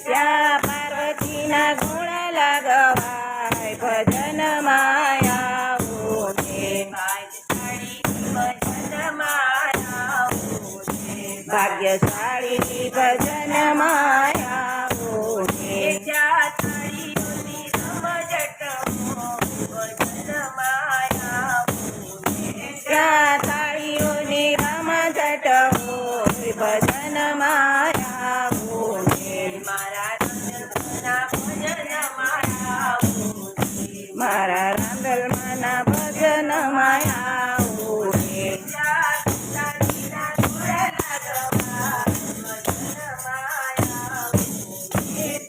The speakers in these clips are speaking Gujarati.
ત્યાં પાર્વતીના ગુણ લાગવાય ભજન માયા ભાગ્યશાળી ભજન માયા ત્યાં તાળીઓની રમઝટ હોય ભજન માયા મારા રાંદલમાના ભજન માયા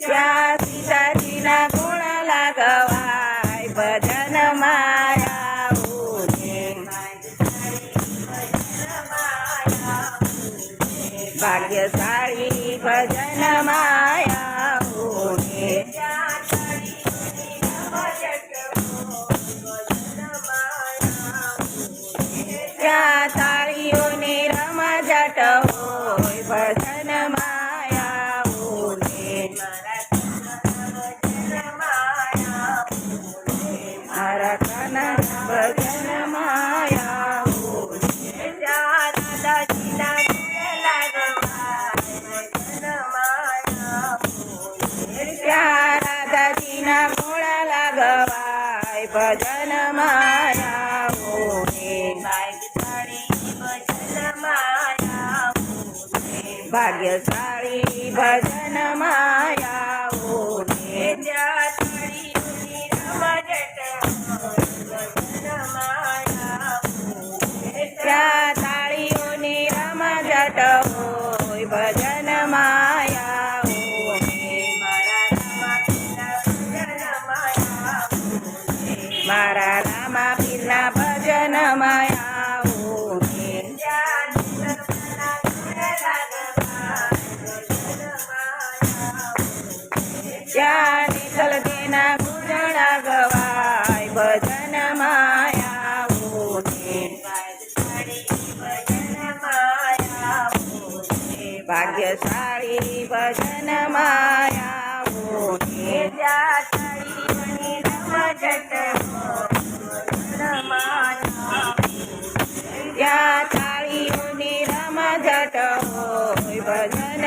ત્યાં સીતાજીના ગુણ લાગવાય ભજન માયા ભાગ્યશાળી ભજન માયા ત્યાં તાળીઓની રમઝટ હોય ભજન માયા મારા કાના ભજન માયા ત્યાં રાધાજીના ગુણ લાગવાય ભજન માયા ભાગ્યશાળી ભજન માયા ત્યાં તાળીઓની રમઝટ હોય ભજન માયા મારા રામા પીરના ભજન માયા ત્યાં નીકળ તેના ગુજણા ગવાય ભજન માયા ભાગ્યશાળી ભજન માયા ત્યાં તાળીઓની રમઝટ હોય ભજન